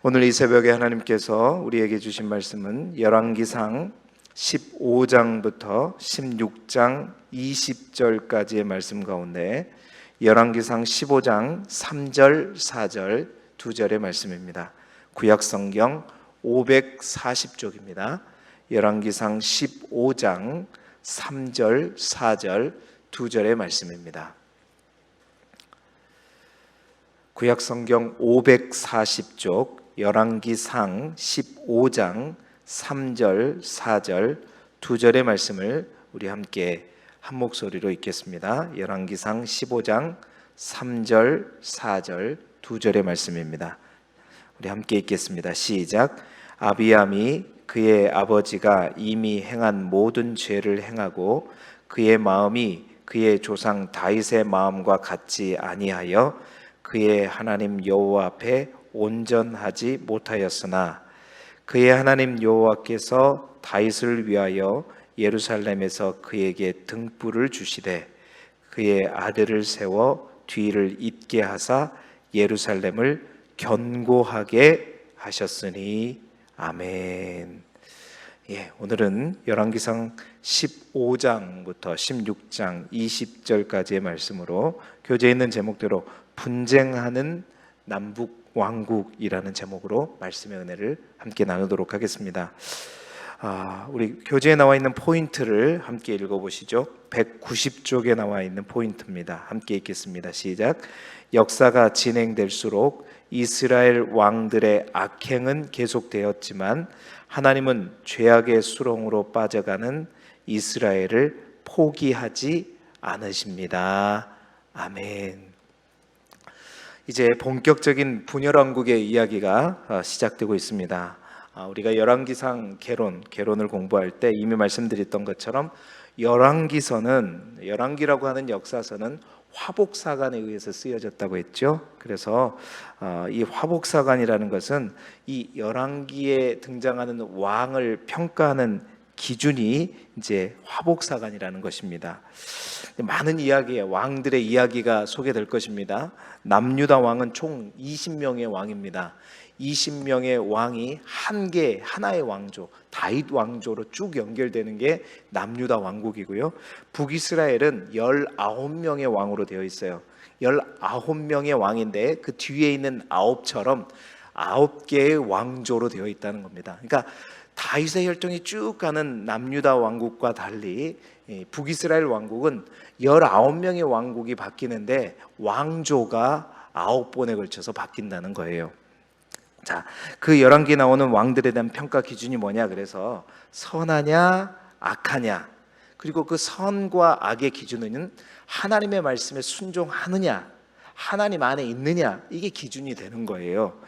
오늘 이 새벽에 하나님께서 우리에게 주신 말씀은 열왕기상 15장부터 16장 20절까지의 말씀 가운데 열왕기상 15장 3절, 4절, 2절의 말씀입니다. 구약성경 540쪽입니다. 열왕기상 15장 3절, 4절, 2절의 말씀입니다. 구약성경 540쪽 열왕기상 15장 3절, 4절, 2절의 말씀을 우리 함께 한 목소리로 읽겠습니다. 열왕기상 15장 3절, 4절, 2절의 말씀입니다. 우리 함께 읽겠습니다. 시작. 아비암이 그의 아버지가 이미 행한 모든 죄를 행하고 그의 마음이 그의 조상 다윗의 마음과 같지 아니하여 그의 하나님 여호와 앞에 온전하지 못하였으나 그의 하나님 여호와께서 다윗을 위하여 예루살렘에서 그에게 등불을 주시되 그의 아들을 세워 뒤를 잇게 하사 예루살렘을 견고하게 하셨으니 아멘. 오늘은 열왕기상 15장부터 16장 20절까지의 말씀으로 교재에 있는 제목대로 분쟁하는 남북 왕국이라는 제목으로 말씀의 은혜를 함께 나누도록 하겠습니다. 우리 교재에 나와 있는 포인트를 함께 읽어보시죠. 190쪽에 나와 있는 포인트입니다. 함께 읽겠습니다. 시작. 역사가 진행될수록 이스라엘 왕들의 악행은 계속되었지만 하나님은 죄악의 수렁으로 빠져가는 이스라엘을 포기하지 않으십니다. 아멘. 이제 본격적인 분열왕국의 이야기가 시작되고 있습니다. 우리가 열왕기상 개론을 공부할 때 이미 말씀드렸던 것처럼 열왕기라고 하는 역사서는 화복사관에 의해서 쓰여졌다고 했죠. 그래서 이 화복사관이라는 것은 이 열왕기에 등장하는 왕을 평가하는 기준이 이제 화복사관이라는 것입니다. 많은 왕들의 이야기가 소개될 것입니다. 남유다 왕은 총 20명의 왕입니다. 20명의 왕이 하나의 왕조, 다윗 왕조로 쭉 연결되는 게 남유다 왕국이고요. 북이스라엘은 19명의 왕으로 되어 있어요. 19명의 왕인데 그 뒤에 있는 9처럼 9개의 왕조로 되어 있다는 겁니다. 그러니까 다윗의 혈통이 쭉 가는 남유다 왕국과 달리 북이스라엘 왕국은 19명의 왕국이 바뀌는데 왕조가 9번에 걸쳐서 바뀐다는 거예요. 자, 그 열왕기에 나오는 왕들에 대한 평가 기준이 뭐냐? 그래서 선하냐, 악하냐, 그리고 그 선과 악의 기준은 하나님의 말씀에 순종하느냐, 하나님 안에 있느냐, 이게 기준이 되는 거예요.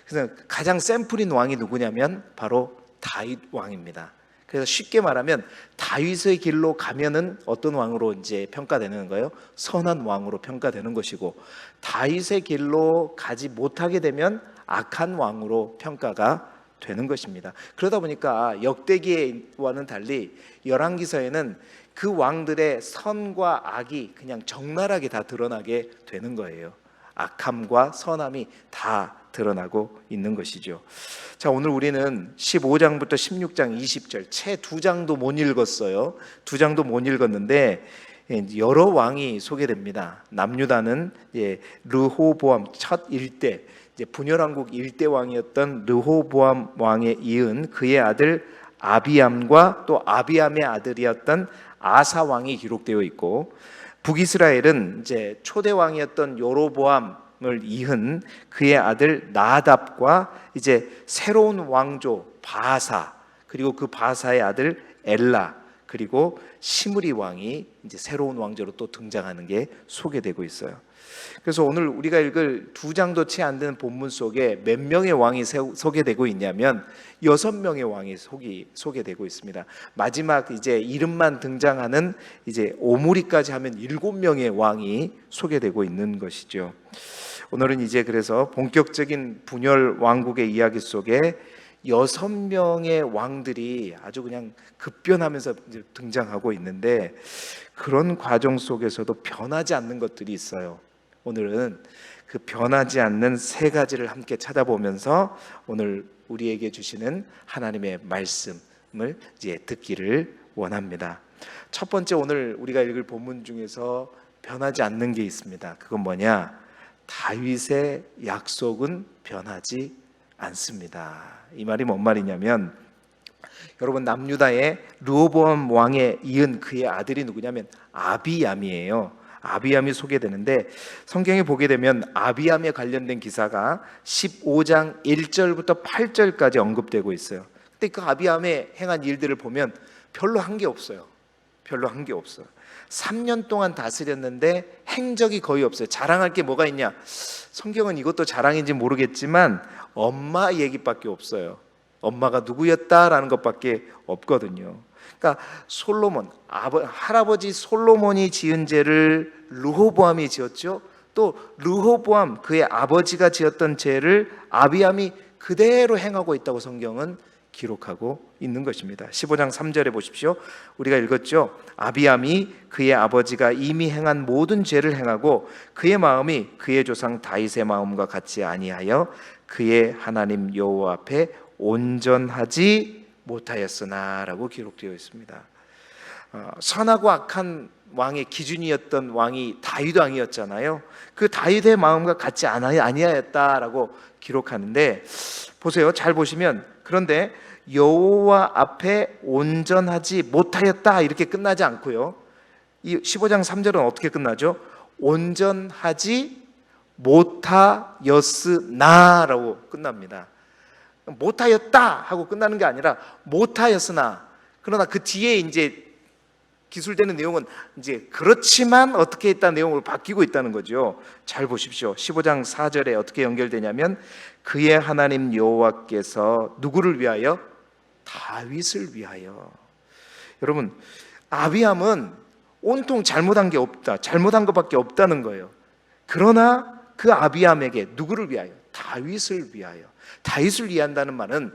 그래서 가장 샘플인 왕이 누구냐면 바로 다윗 왕입니다. 그래서 쉽게 말하면 다윗의 길로 가면은 어떤 왕으로 이제 평가되는 거예요? 선한 왕으로 평가되는 것이고, 다윗의 길로 가지 못하게 되면 악한 왕으로 평가가 되는 것입니다. 그러다 보니까 역대기와는 달리 열왕기서에는 그 왕들의 선과 악이 그냥 적나라하게 다 드러나게 되는 거예요. 악함과 선함이 다 드러나고 있는 것이죠. 자, 오늘 우리는 15장부터 16장 20절 채 2장도 못 읽었어요. 2장도 못 읽었는데 여러 왕이 소개됩니다. 남유다는 르호보암 첫 일대, 분열왕국 일대 왕이었던 르호보암 왕에 이은 그의 아들 아비암과 또 아비암의 아들이었던 아사 왕이 기록되어 있고, 북이스라엘은 이제 초대 왕이었던 여로보암을 이은 그의 아들 나답과 이제 새로운 왕조 바사, 그리고 그 바사의 아들 엘라, 그리고 시므리 왕이 이제 새로운 왕조로 또 등장하는 게 소개되고 있어요. 그래서 오늘 우리가 읽을 2장도 채 안 되는 본문 속에 몇 명의 왕이 소개되고 있냐면 6명의 왕이 소개되고 있습니다. 마지막 이제 이름만 등장하는 이제 오므리까지 하면 7명의 왕이 소개되고 있는 것이죠. 오늘은 이제 그래서 본격적인 분열 왕국의 이야기 속에 6명의 왕들이 아주 그냥 급변하면서 등장하고 있는데, 그런 과정 속에서도 변하지 않는 것들이 있어요. 오늘은 그 변하지 않는 세 가지를 함께 찾아보면서 오늘 우리에게 주시는 하나님의 말씀을 이제 듣기를 원합니다. 첫 번째, 오늘 우리가 읽을 본문 중에서 변하지 않는 게 있습니다. 그건 뭐냐? 다윗의 약속은 변하지 않습니다. 이 말이 뭔 말이냐면, 여러분, 남유다의 르호보암 왕에 이은 그의 아들이 누구냐면 아비암이에요. 아비암이 소개되는데, 성경에 보게 되면 아비암에 관련된 기사가 15장 1절부터 8절까지 언급되고 있어요. 근데 그 아비암에 행한 일들을 보면 별로 한 게 없어요. 별로 한 게 없어요. 3년 동안 다스렸는데 행적이 거의 없어요. 자랑할 게 뭐가 있냐? 성경은 이것도 자랑인지 모르겠지만 엄마 얘기밖에 없어요. 엄마가 누구였다라는 것밖에 없거든요. 그러니까 솔로몬, 할아버지 솔로몬이 지은 죄를 르호보암이 지었죠. 또 르호보암, 그의 아버지가 지었던 죄를 아비암이 그대로 행하고 있다고 성경은 기록하고 있는 것입니다. 15장 3절에 보십시오. 우리가 읽었죠. 아비암이 그의 아버지가 이미 행한 모든 죄를 행하고 그의 마음이 그의 조상 다윗의 마음과 같이 아니하여 그의 하나님 여호와 앞에 온전하지 못하였으나라고 기록되어 있습니다. 선하고 악한 왕의 기준이었던 왕이 다윗 왕이었잖아요. 그 다윗의 마음과 같지 아니하였다라고 기록하는데, 보세요. 잘 보시면, 그런데 여호와 앞에 온전하지 못하였다 이렇게 끝나지 않고요, 이 15장 3절은 어떻게 끝나죠? 온전하지 못하였으나라고 끝납니다. 못하였다 하고 끝나는 게 아니라 못하였으나, 그러나 그 뒤에 이제 기술되는 내용은 이제 그렇지만 어떻게 했다는 내용으로 바뀌고 있다는 거죠. 잘 보십시오. 15장 4절에 어떻게 연결되냐면, 그의 하나님 여호와께서 누구를 위하여? 다윗을 위하여. 여러분, 아비암은 온통 잘못한 게 없다, 잘못한 것밖에 없다는 거예요. 그러나 그 아비암에게 누구를 위하여? 다윗을 위하여. 다윗을 위한다는 말은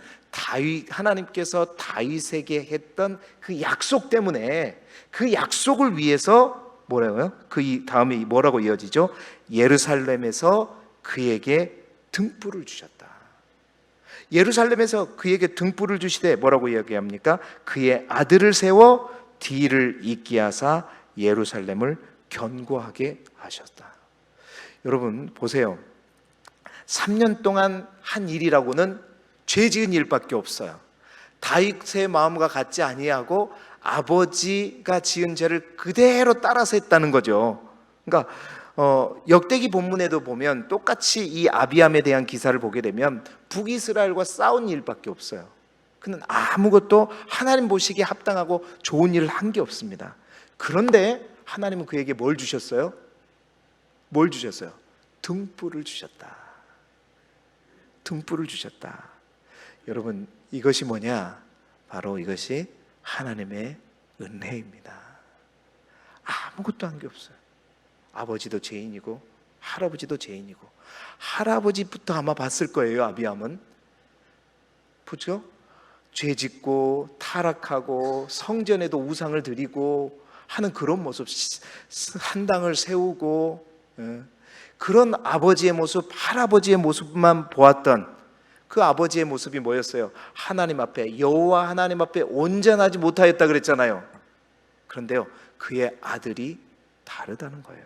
하나님께서 다윗에게 했던 그 약속 때문에, 그 약속을 위해서 뭐라고요? 그 다음에 뭐라고 이어지죠? 예루살렘에서 그에게 등불을 주셨다. 예루살렘에서 그에게 등불을 주시되 뭐라고 이야기합니까? 그의 아들을 세워 뒤를 잇게 하사 예루살렘을 견고하게 하셨다. 여러분 보세요. 3년 동안 한 일이라고는 죄 지은 일밖에 없어요. 다윗의 마음과 같지 아니하고 아버지가 지은 죄를 그대로 따라서 했다는 거죠. 그러니까 역대기 본문에도 보면 똑같이 이 아비암에 대한 기사를 보게 되면 북이스라엘과 싸운 일밖에 없어요. 그는 아무것도 하나님 보시기에 합당하고 좋은 일을 한 게 없습니다. 그런데 하나님은 그에게 뭘 주셨어요? 뭘 주셨어요? 등불을 주셨다. 등불을 주셨다. 여러분, 이것이 뭐냐? 바로 이것이 하나님의 은혜입니다. 아무것도 한 게 없어요. 아버지도 죄인이고 할아버지도 죄인이고, 할아버지부터 아마 봤을 거예요. 아비암은, 그렇죠? 죄 짓고 타락하고 성전에도 우상을 드리고 하는 그런 모습, 한당을 세우고, 그런 아버지의 모습, 할아버지의 모습만 보았던 그 아버지의 모습이 뭐였어요? 하나님 앞에, 여호와 하나님 앞에 온전하지 못하였다 그랬잖아요. 그런데요, 그의 아들이 다르다는 거예요.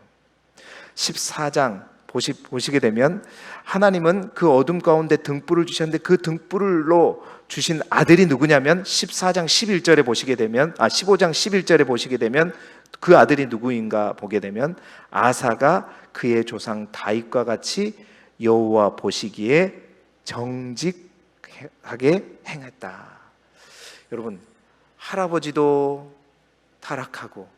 14장 보시게 되면 하나님은 그 어둠 가운데 등불을 주셨는데, 그 등불로 주신 아들이 누구냐면 14장 11절에 보시게 되면 15장 11절에 보시게 되면 그 아들이 누구인가 보게 되면, 아사가 그의 조상 다윗과 같이 여호와 보시기에 정직하게 행했다. 여러분, 할아버지도 타락하고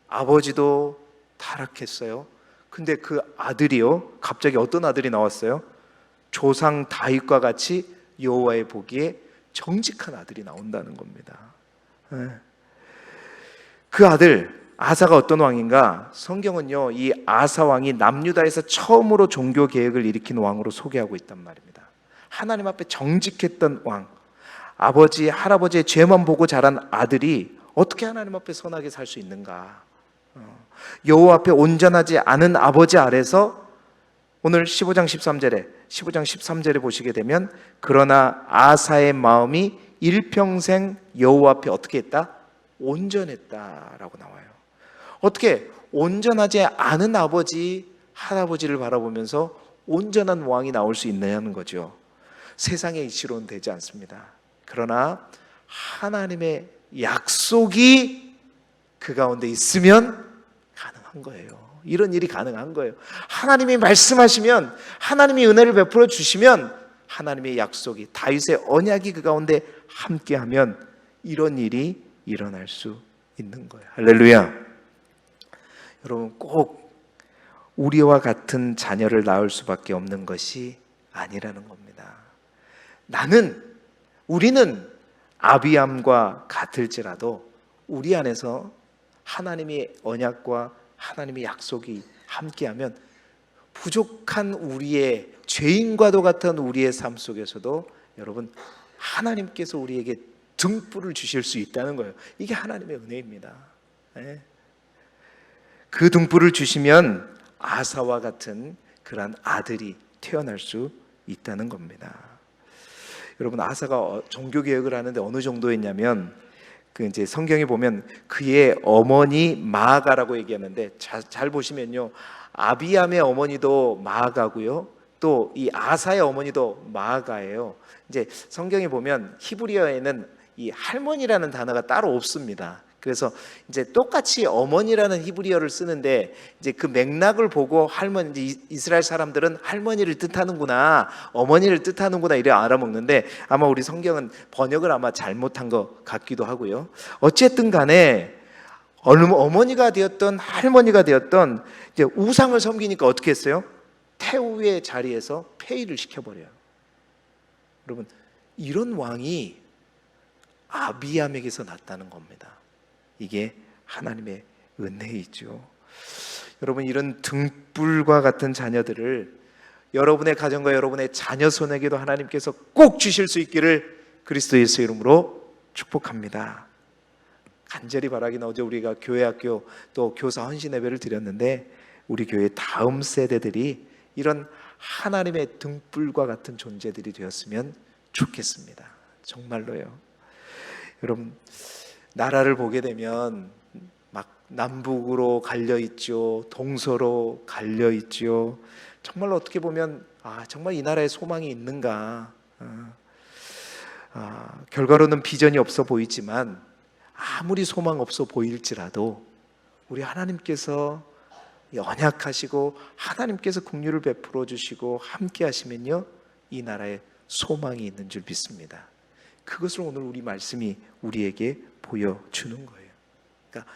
아버지도 타락했어요. 근데 그 아들이요, 갑자기 어떤 아들이 나왔어요? 조상 다윗과 같이 여호와의 보기에 정직한 아들이 나온다는 겁니다. 그 아들 아사가 어떤 왕인가? 성경은요, 이 아사 왕이 남유다에서 처음으로 종교 개혁을 일으킨 왕으로 소개하고 있단 말입니다. 하나님 앞에 정직했던 왕, 아버지, 할아버지의 죄만 보고 자란 아들이 어떻게 하나님 앞에 선하게 살 수 있는가? 여호와 앞에 온전하지 않은 아버지 아래서 오늘 15장 13절에 보시게 되면 그러나 아사의 마음이 일평생 여호와 앞에 어떻게 했다? 온전했다라고 나와요. 어떻게 온전하지 않은 아버지, 할아버지를 바라보면서 온전한 왕이 나올 수 있느냐는 거죠. 세상의 이치로는 되지 않습니다. 그러나 하나님의 약속이 그 가운데 있으면 가능한 거예요. 이런 일이 가능한 거예요. 하나님이 말씀하시면, 하나님이 은혜를 베풀어 주시면, 하나님의 약속이, 다윗의 언약이 그 가운데 함께하면 이런 일이 일어날 수 있는 거예요. 할렐루야. 여러분, 꼭 우리와 같은 자녀를 낳을 수밖에 없는 것이 아니라는 겁니다. 우리는 아비암과 같을지라도 우리 안에서 하나님의 언약과 하나님의 약속이 함께하면 부족한 우리의, 죄인과도 같은 우리의 삶 속에서도 여러분, 하나님께서 우리에게 등불을 주실 수 있다는 거예요. 이게 하나님의 은혜입니다. 네. 그 등불을 주시면 아사와 같은 그러한 아들이 태어날 수 있다는 겁니다. 여러분, 아사가 종교개혁을 하는데 어느 정도였냐면, 이제 성경에 보면 그의 어머니 마아가라고 얘기하는데, 잘 보시면요, 아비암의 어머니도 마아가고요, 또 이 아사의 어머니도 마아가예요. 이제 성경에 보면 히브리어에는 이 할머니라는 단어가 따로 없습니다. 그래서 이제 똑같이 어머니라는 히브리어를 쓰는데, 이제 그 맥락을 보고 할머니, 이스라엘 사람들은 할머니를 뜻하는구나, 어머니를 뜻하는구나 이래 알아먹는데, 아마 우리 성경은 번역을 아마 잘못한 것 같기도 하고요. 어쨌든 간에 어머니가 되었던 할머니가 되었던 이제 우상을 섬기니까 어떻게 했어요? 태우의 자리에서 폐위를 시켜버려요. 여러분, 이런 왕이 아비암에게서 났다는 겁니다. 이게 하나님의 은혜이죠. 여러분, 이런 등불과 같은 자녀들을 여러분의 가정과 여러분의 자녀 손에게도 하나님께서 꼭 주실 수 있기를 그리스도 예수 이름으로 축복합니다. 간절히 바라기는, 어제 우리가 교회 학교 또 교사 헌신 예배를 드렸는데 우리 교회 다음 세대들이 이런 하나님의 등불과 같은 존재들이 되었으면 좋겠습니다. 정말로요. 여러분, 나라를 보게 되면 막 남북으로 갈려 있죠, 동서로 갈려 있죠. 정말로 어떻게 보면 정말 이 나라에 소망이 있는가? 결과로는 비전이 없어 보이지만 아무리 소망 없어 보일지라도 우리 하나님께서 언약하시고 하나님께서 긍휼을 베풀어 주시고 함께 하시면요, 이 나라에 소망이 있는 줄 믿습니다. 그것을 오늘 우리 말씀이 우리에게 보여주는 거예요. 그러니까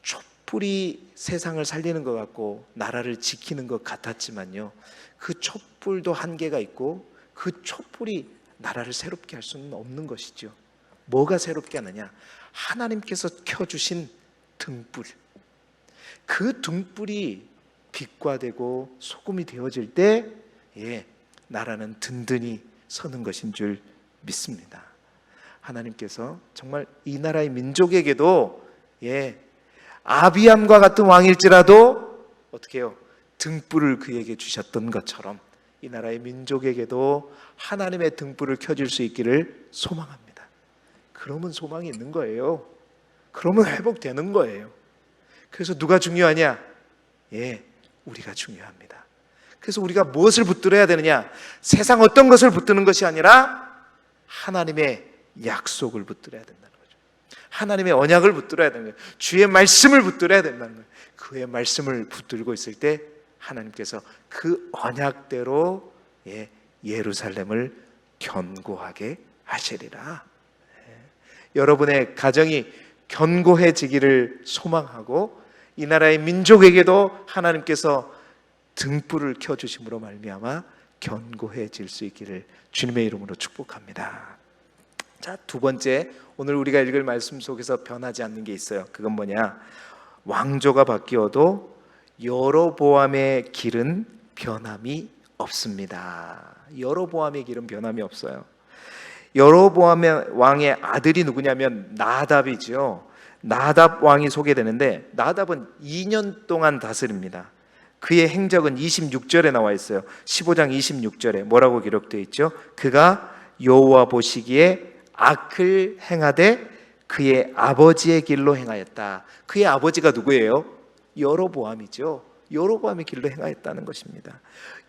촛불이 세상을 살리는 것 같고 나라를 지키는 것 같았지만요, 그 촛불도 한계가 있고 그 촛불이 나라를 새롭게 할 수는 없는 것이죠. 뭐가 새롭게 하느냐? 하나님께서 켜주신 등불, 그 등불이 빛과 되고 소금이 되어질 때 나라는 든든히 서는 것인 줄 믿습니다. 하나님께서 정말 이 나라의 민족에게도 아비암과 같은 왕일지라도 어떻게 해요? 등불을 그에게 주셨던 것처럼 이 나라의 민족에게도 하나님의 등불을 켜줄 수 있기를 소망합니다. 그러면 소망이 있는 거예요. 그러면 회복되는 거예요. 그래서 누가 중요하냐? 우리가 중요합니다. 그래서 우리가 무엇을 붙들어야 되느냐? 세상 어떤 것을 붙드는 것이 아니라 하나님의 약속을 붙들어야 된다는 거죠. 하나님의 언약을 붙들어야 되는 거예요. 주의 말씀을 붙들어야 된다는 거예요. 그의 말씀을 붙들고 있을 때 하나님께서 그 언약대로 예루살렘을 견고하게 하시리라. 여러분의 가정이 견고해지기를 소망하고 이 나라의 민족에게도 하나님께서 등불을 켜주심으로 말미암아 견고해질 수 있기를 주님의 이름으로 축복합니다. 자, 두 번째, 오늘 우리가 읽을 말씀 속에서 변하지 않는 게 있어요. 그건 뭐냐? 왕조가 바뀌어도 여로보암의 길은 변함이 없습니다. 여로보암의 길은 변함이 없어요. 여로보암의 왕의 아들이 누구냐면 나답이죠. 나답 왕이 소개되는데 나답은 2년 동안 다스립니다. 그의 행적은 26절에 나와 있어요. 15장 26절에 뭐라고 기록되어 있죠? 그가 여호와 보시기에 악을 행하되 그의 아버지의 길로 행하였다. 그의 아버지가 누구예요? 여로보암이죠. 여로보암의 길로 행하였다는 것입니다.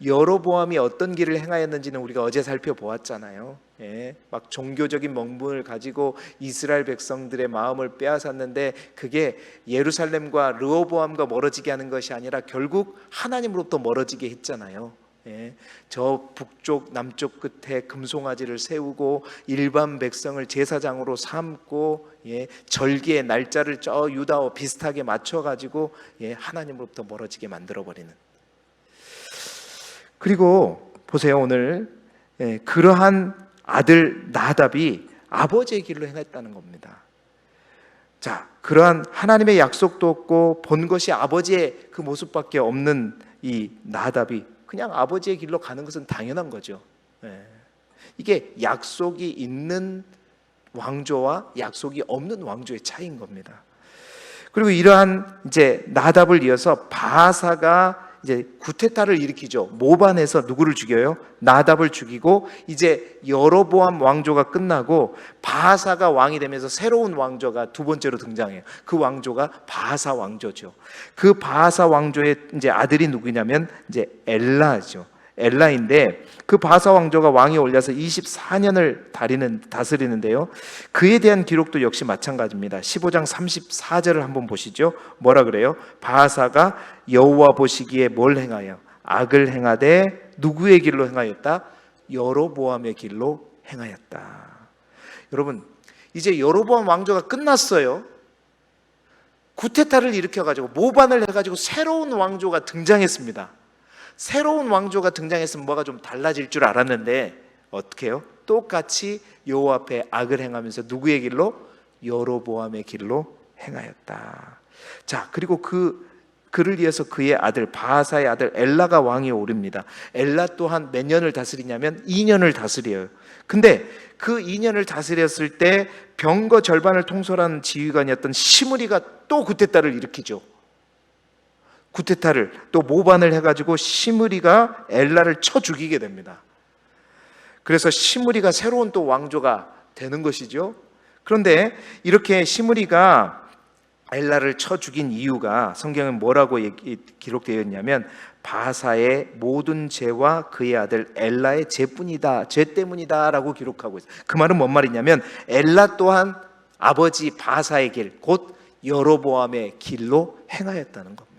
여로보암이 어떤 길을 행하였는지는 우리가 어제 살펴보았잖아요. 예, 막 종교적인 명분을 가지고 이스라엘 백성들의 마음을 빼앗았는데 그게 예루살렘과 르호보암과 멀어지게 하는 것이 아니라 결국 하나님으로부터 멀어지게 했잖아요. 예, 저 북쪽 남쪽 끝에 금송아지를 세우고 일반 백성을 제사장으로 삼고, 예, 절기의 날짜를 저 유다와 비슷하게 맞춰가지고, 예, 하나님으로부터 멀어지게 만들어버리는. 그리고 보세요, 오늘, 예, 그러한 아들 나답이 아버지의 길로 행했다는 겁니다. 자, 그러한 하나님의 약속도 없고 본 것이 아버지의 그 모습밖에 없는 이 나답이 그냥 아버지의 길로 가는 것은 당연한 거죠. 예. 이게 약속이 있는 왕조와 약속이 없는 왕조의 차이인 겁니다. 그리고 이러한 이제 나답을 이어서 바사가 이제 구테타를 일으키죠. 모반에서 누구를 죽여요? 나답을 죽이고 이제 여로보암 왕조가 끝나고 바사가 왕이 되면서 새로운 왕조가 두 번째로 등장해요. 그 왕조가 바사 왕조죠. 그 바사 왕조의 이제 아들이 누구냐면 이제 엘라죠. 엘라인데 그 바사 왕조가 왕에 올려서 24년을 다스리는데요. 그에 대한 기록도 역시 마찬가지입니다. 15장 34절을 한번 보시죠. 뭐라 그래요? 바사가 여호와 보시기에 뭘 행하여? 악을 행하되 누구의 길로 행하였다? 여로보암의 길로 행하였다. 여러분, 이제 여로보암 왕조가 끝났어요. 구테타를 일으켜가지고 모반을 해가지고 새로운 왕조가 등장했습니다. 새로운 왕조가 등장했으면 뭐가 좀 달라질 줄 알았는데 어떻게 해요? 똑같이 여호와 앞에 악을 행하면서 누구의 길로? 여로보암의 길로 행하였다. 자, 그리고 그를 이어서 그의 아들 바하사의 아들 엘라가 왕위에 오릅니다. 엘라 또한 몇 년을 다스리냐면 2년을 다스려요. 근데 그 2년을 다스렸을 때 병거 절반을 통솔하는 지휘관이었던 시므리가 또 구테타를 일으키죠. 구테타를 또 모반을 해가지고 시므리가 엘라를 쳐 죽이게 됩니다. 그래서 시므리가 새로운 또 왕조가 되는 것이죠. 그런데 이렇게 시므리가 엘라를 쳐 죽인 이유가 성경에 뭐라고 기록되어 있냐면 바사의 모든 죄와 그의 아들 엘라의 죄뿐이다, 죄 때문이다 라고 기록하고 있어요. 그 말은 뭔 말이냐면 엘라 또한 아버지 바사의 길, 곧 여로보암의 길로 행하였다는 겁니다.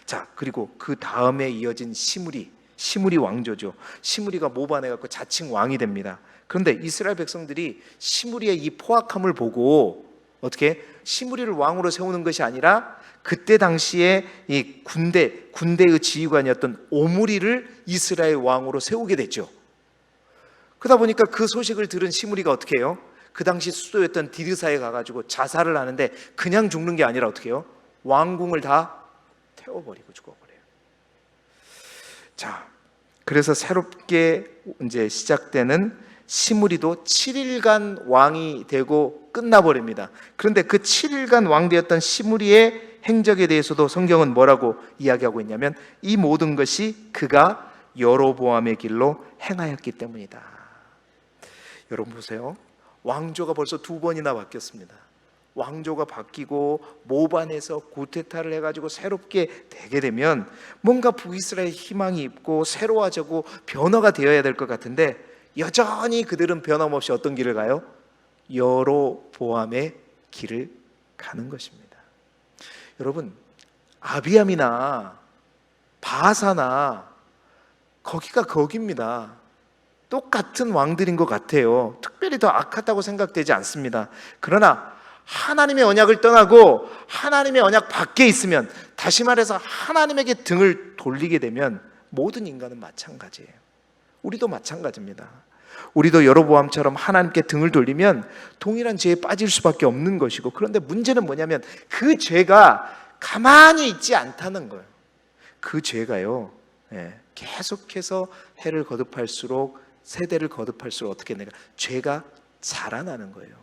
자, 그리고 그 다음에 이어진 시므리 왕조죠. 시므리가 모반해갖고 자칭 왕이 됩니다. 그런데 이스라엘 백성들이 시므리의 이 포악함을 보고 어떻게 시므리를 왕으로 세우는 것이 아니라 그때 당시에 이 군대의 지휘관이었던 오므리를 이스라엘 왕으로 세우게 됐죠. 그러다 보니까 그 소식을 들은 시므리가 어떻게 해요? 그 당시 수도였던 디르사에 가가지고 자살을 하는데 그냥 죽는 게 아니라 어떻게 해요? 왕궁을 다 태워버리고 죽어버려요. 자, 그래서 새롭게 이제 시작되는 시므리도 7일간 왕이 되고 끝나버립니다. 그런데 그 7일간 왕 되었던 시므리의 행적에 대해서도 성경은 뭐라고 이야기하고 있냐면 이 모든 것이 그가 여로보암의 길로 행하였기 때문이다. 여러분 보세요. 왕조가 벌써 2번이나 바뀌었습니다. 왕조가 바뀌고 모반에서 구테타를 해가지고 새롭게 되게 되면 뭔가 북이스라엘 희망이 있고 새로워지고 변화가 되어야 될 것 같은데 여전히 그들은 변함없이 어떤 길을 가요? 여로보암의 길을 가는 것입니다. 여러분, 아비암이나 바사나 거기가 거기입니다. 똑같은 왕들인 것 같아요. 특별히 더 악하다고 생각되지 않습니다. 그러나 하나님의 언약을 떠나고 하나님의 언약 밖에 있으면, 다시 말해서 하나님에게 등을 돌리게 되면 모든 인간은 마찬가지예요. 우리도 마찬가지입니다. 우리도 여로보암처럼 하나님께 등을 돌리면 동일한 죄에 빠질 수밖에 없는 것이고, 그런데 문제는 뭐냐면 그 죄가 가만히 있지 않다는 거예요. 그 죄가요, 계속해서 해를 거듭할수록, 세대를 거듭할수록 어떻게 내가 죄가 자라나는 거예요.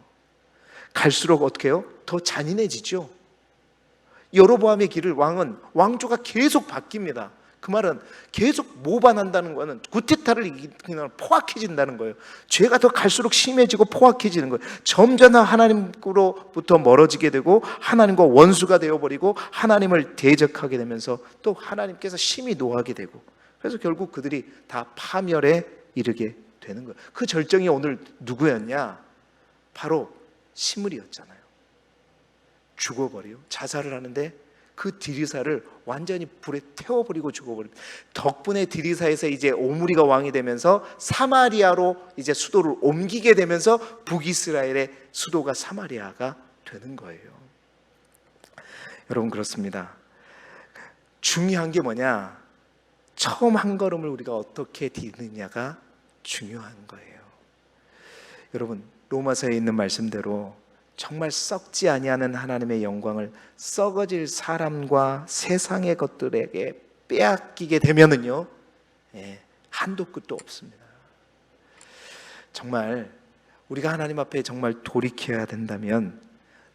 갈수록 어떻게 해요? 더 잔인해지죠. 여로보암의 길을 왕은 왕조가 계속 바뀝니다. 그 말은 계속 모반한다는 거는 구테타를 이기면 포악해진다는 거예요. 죄가 더 갈수록 심해지고 포악해지는 거예요. 점점 하나님으로부터 멀어지게 되고 하나님과 원수가 되어버리고 하나님을 대적하게 되면서 또 하나님께서 심히 노하게 되고, 그래서 결국 그들이 다 파멸에 이르게 되는 거예요. 그 절정이 오늘 누구였냐? 바로 시므리였잖아요. 죽어버려 자살을 하는데 그 디리사를 완전히 불에 태워버리고 죽어버립니다. 덕분에 디리사에서 이제 오므리가 왕이 되면서 사마리아로 이제 수도를 옮기게 되면서 북이스라엘의 수도가 사마리아가 되는 거예요. 여러분, 그렇습니다. 중요한 게 뭐냐? 처음 한 걸음을 우리가 어떻게 디느냐가 중요한 거예요. 여러분, 로마서에 있는 말씀대로 정말 썩지 아니하는 하나님의 영광을 썩어질 사람과 세상의 것들에게 빼앗기게 되면은요, 한도 끝도 없습니다. 정말 우리가 하나님 앞에 정말 돌이켜야 된다면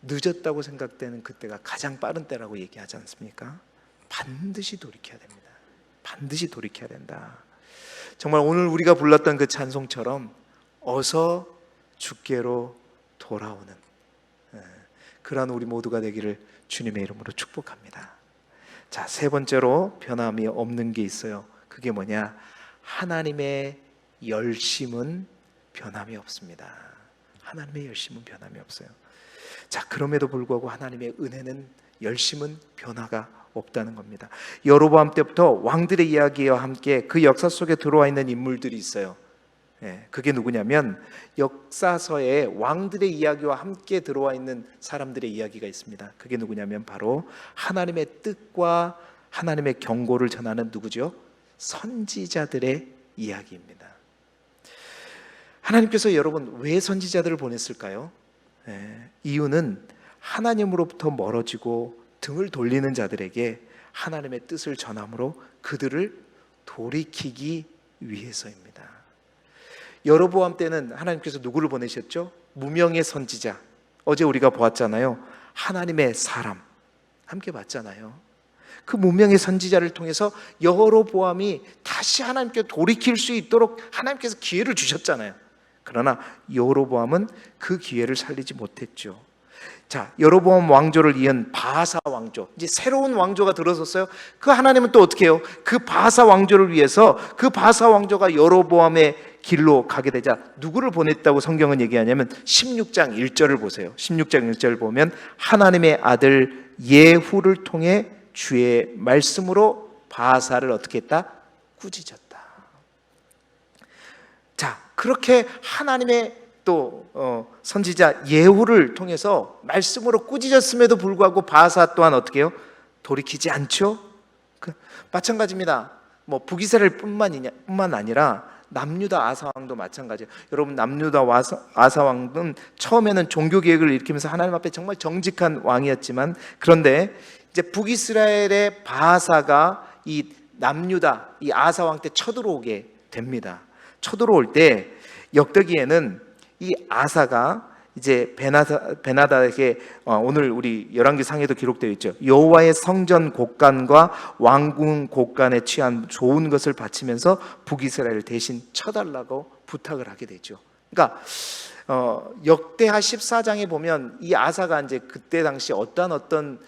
늦었다고 생각되는 그때가 가장 빠른 때라고 얘기하지 않습니까? 반드시 돌이켜야 됩니다. 반드시 돌이켜야 된다. 정말 오늘 우리가 불렀던 그 찬송처럼 어서 주께로 돌아오는 그러한 우리 모두가 되기를 주님의 이름으로 축복합니다. 자, 세 번째로 변함이 없는 게 있어요. 그게 뭐냐? 하나님의 열심은 변함이 없습니다. 하나님의 열심은 변함이 없어요. 자, 그럼에도 불구하고 하나님의 은혜는, 열심은 변화가 없다는 겁니다. 여로보암 때부터 왕들의 이야기와 함께 그 역사 속에 들어와 있는 인물들이 있어요. 그게 누구냐면 역사서에 왕들의 이야기와 함께 들어와 있는 사람들의 이야기가 있습니다. 그게 누구냐면 바로 하나님의 뜻과 하나님의 경고를 전하는 누구죠? 선지자들의 이야기입니다. 하나님께서 여러분 왜 선지자들을 보냈을까요? 이유는 하나님으로부터 멀어지고 등을 돌리는 자들에게 하나님의 뜻을 전함으로 그들을 돌이키기 위해서입니다. 여로보암 때는 하나님께서 누구를 보내셨죠? 무명의 선지자, 어제 우리가 보았잖아요. 하나님의 사람 함께 봤잖아요. 그 무명의 선지자를 통해서 여로보암이 다시 하나님께 돌이킬 수 있도록 하나님께서 기회를 주셨잖아요. 그러나 여로보암은 그 기회를 살리지 못했죠. 자, 여로보암 왕조를 이은 바하사 왕조, 이제 새로운 왕조가 들어섰어요. 그 하나님은 또 어떻게 해요? 그 바하사 왕조를 위해서 그 바하사 왕조가 여로보암의 길로 가게 되자 누구를 보냈다고 성경은 얘기하냐면 16장 1절을 보세요. 16장 1절 보면 하나님의 아들 예후를 통해 주의 말씀으로 바하사를 어떻게 했다? 꾸짖었다. 자, 그렇게 하나님의 또 선지자 예후를 통해서 말씀으로 꾸짖었음에도 불구하고 바하사 또한 어떻게 해요? 돌이키지 않죠? 마찬가지입니다. 뭐 북이스라엘뿐만 아니라 남유다 아사왕도 마찬가지예요. 여러분, 남유다 아사왕은 처음에는 종교개혁을 일으키면서 하나님 앞에 정말 정직한 왕이었지만, 그런데 이제 북이스라엘의 바하사가 이 남유다 이 아사왕 때 쳐들어오게 됩니다. 쳐들어올 때 역대기에는 이 아사가 이제 베나다에게 오늘 우리 열왕기 상에도 기록되어 있죠. 여호와의 성전 곡간과 왕궁 곡간에 취한 좋은 것을 바치면서 북이스라엘을 대신 쳐달라고 부탁을 하게 되죠. 그러니까 역대하 14장에 보면 이 아사가 이제 그때 당시 어떤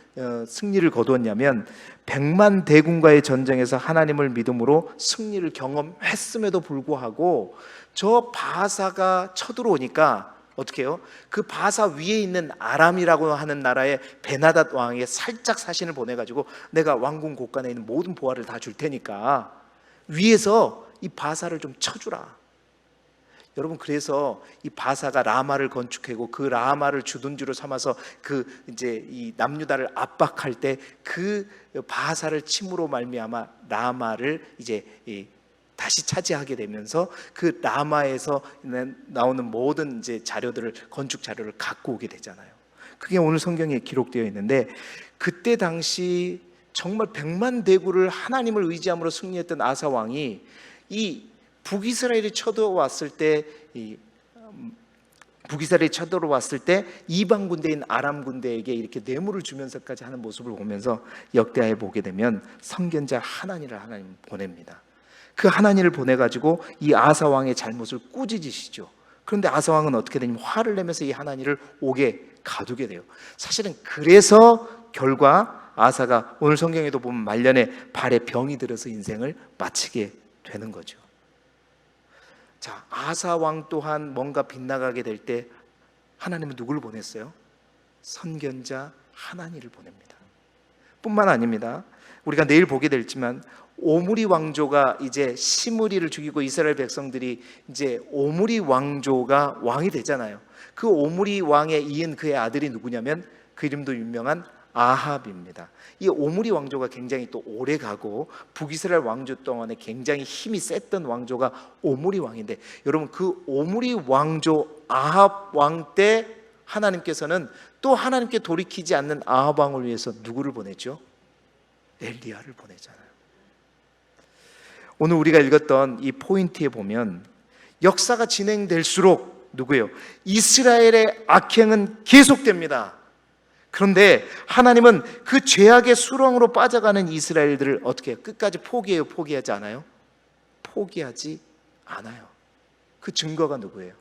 승리를 거두었냐면 100만 대군과의 전쟁에서 하나님을 믿음으로 승리를 경험했음에도 불구하고 저 바하사가 쳐들어오니까 어떻게 해요? 그 바하사 위에 있는 아람이라고 하는 나라의 베나닷 왕에게 살짝 사신을 보내가지고 내가 왕궁 곳간에 있는 모든 보화를 다 줄 테니까 위에서 이 바하사를 좀 쳐주라. 여러분, 그래서 이 바하사가 라마를 건축하고 그 라마를 주둔지로 삼아서 그 이제 이 남유다를 압박할 때 그 바하사를 침으로 말미암아 라마를 이제 다시 차지하게 되면서 그 라마에서 나오는 모든 이제 자료들을, 건축 자료를 갖고 오게 되잖아요. 그게 오늘 성경에 기록되어 있는데, 그때 당시 정말 100만 대구를 하나님을 의지함으로 승리했던 아사 왕이 이 북이스라엘이 쳐들어왔을 때 이 북이스라엘이 쳐들어왔을 때 이방 군대인 아람 군대에게 이렇게 뇌물을 주면서까지 하는 모습을 보면서 역대하에 보게 되면 선견자 하나니를 하나님 보냅니다. 그 하나니를 보내가지고 이 아사 왕의 잘못을 꾸짖으시죠. 그런데 아사 왕은 어떻게 되냐면 화를 내면서 이 하나니를 옥에 가두게 돼요. 사실은 그래서 결과 아사가 오늘 성경에도 보면 말년에 발에 병이 들어서 인생을 마치게 되는 거죠. 자, 아사 왕 또한 뭔가 빗나가게 될 때 하나님은 누구를 보냈어요? 선견자 하나니를 보냅니다. 뿐만 아닙니다. 우리가 내일 보게 되지만 오므리 왕조가 이제 시므리를 죽이고 이스라엘 백성들이 이제 오므리 왕조가 왕이 되잖아요. 그 오므리 왕에 이은 그의 아들이 누구냐면 그 이름도 유명한 아합입니다. 이 오므리 왕조가 굉장히 또 오래 가고 북이스라엘 왕조 동안에 굉장히 힘이 셌던 왕조가 오므리 왕인데, 여러분 그 오므리 왕조 아합 왕 때 하나님께서는 또 하나님께 돌이키지 않는 아합 왕을 위해서 누구를 보냈죠? 엘리야를 보내잖아요. 오늘 우리가 읽었던 이 포인트에 보면 역사가 진행될수록 누구예요? 이스라엘의 악행은 계속됩니다. 그런데 하나님은 그 죄악의 수렁으로 빠져가는 이스라엘들을 어떻게 해요? 끝까지 포기해요? 포기하지 않아요? 포기하지 않아요. 그 증거가 누구예요?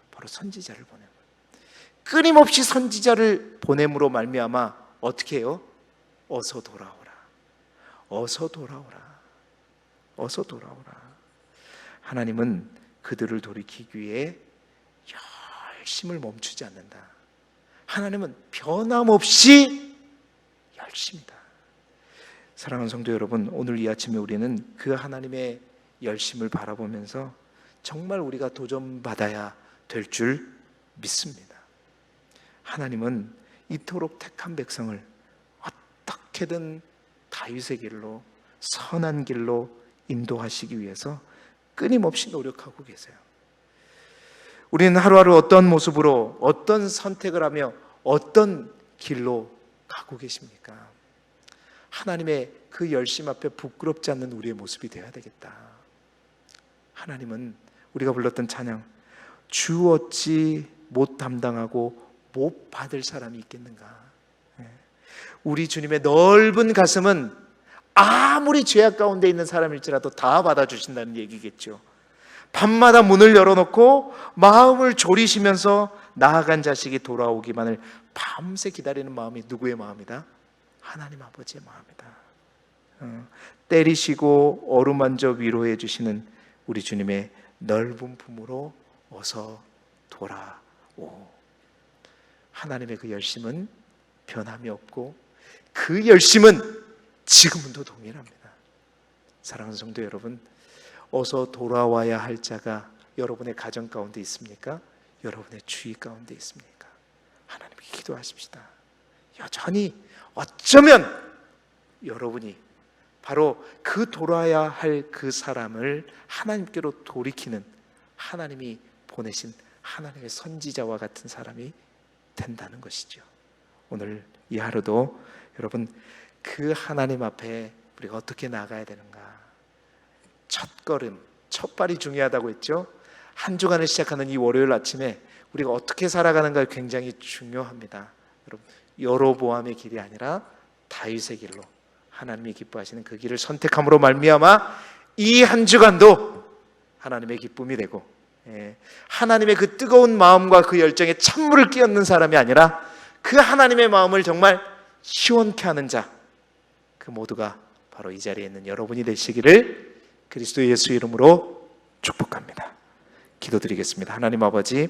바로 선지자를 보내는 거예요. 끊임없이 선지자를 보냄으로 말미암아 어떻게 해요? 어서 돌아오라, 어서 돌아오라, 어서 돌아오라. 하나님은 그들을 돌이키기 위해 열심을 멈추지 않는다. 하나님은 변함없이 열심이다. 사랑하는 성도 여러분, 오늘 이 아침에 우리는 그 하나님의 열심을 바라보면서 정말 우리가 도전받아야 될 줄 믿습니다. 하나님은 이토록 택한 백성을 어떻게든 다윗의 길로, 선한 길로 인도하시기 위해서 끊임없이 노력하고 계세요. 우리는 하루하루 어떤 모습으로, 어떤 선택을 하며 어떤 길로 가고 계십니까? 하나님의 그 열심 앞에 부끄럽지 않는 우리의 모습이 되어야 되겠다. 하나님은 우리가 불렀던 찬양, 주 어찌 못 담당하고 못 받을 사람이 있겠는가? 우리 주님의 넓은 가슴은 아무리 죄악 가운데 있는 사람일지라도 다 받아주신다는 얘기겠죠. 밤마다 문을 열어놓고 마음을 졸이시면서 나아간 자식이 돌아오기만을 밤새 기다리는 마음이 누구의 마음이다? 하나님 아버지의 마음이다. 때리시고 어루만져 위로해 주시는 우리 주님의 넓은 품으로 어서 돌아오. 하나님의 그 열심은 변함이 없고 그 열심은 지금도 동일합니다. 사랑하는 성도 여러분, 어서 돌아와야 할 자가 여러분의 가정 가운데 있습니까? 여러분의 주위 가운데 있습니까? 하나님께 기도하십시다. 여전히 어쩌면 여러분이 바로 그 돌아야 할 그 사람을 하나님께로 돌이키는 하나님이 보내신 하나님의 선지자와 같은 사람이 된다는 것이죠. 오늘 이 하루도 여러분 그 하나님 앞에 우리가 어떻게 나가야 되는가? 첫 걸음, 첫 발이 중요하다고 했죠. 한 주간을 시작하는 이 월요일 아침에 우리가 어떻게 살아가는가 굉장히 중요합니다. 여러분, 여로보암의 길이 아니라 다윗의 길로 하나님이 기뻐하시는 그 길을 선택함으로 말미암아 이 한 주간도 하나님의 기쁨이 되고, 하나님의 그 뜨거운 마음과 그 열정에 찬물을 끼얹는 사람이 아니라 그 하나님의 마음을 정말 시원케 하는 자, 그 모두가 바로 이 자리에 있는 여러분이 되시기를 그리스도 예수 이름으로 축복합니다. 기도드리겠습니다. 하나님 아버지,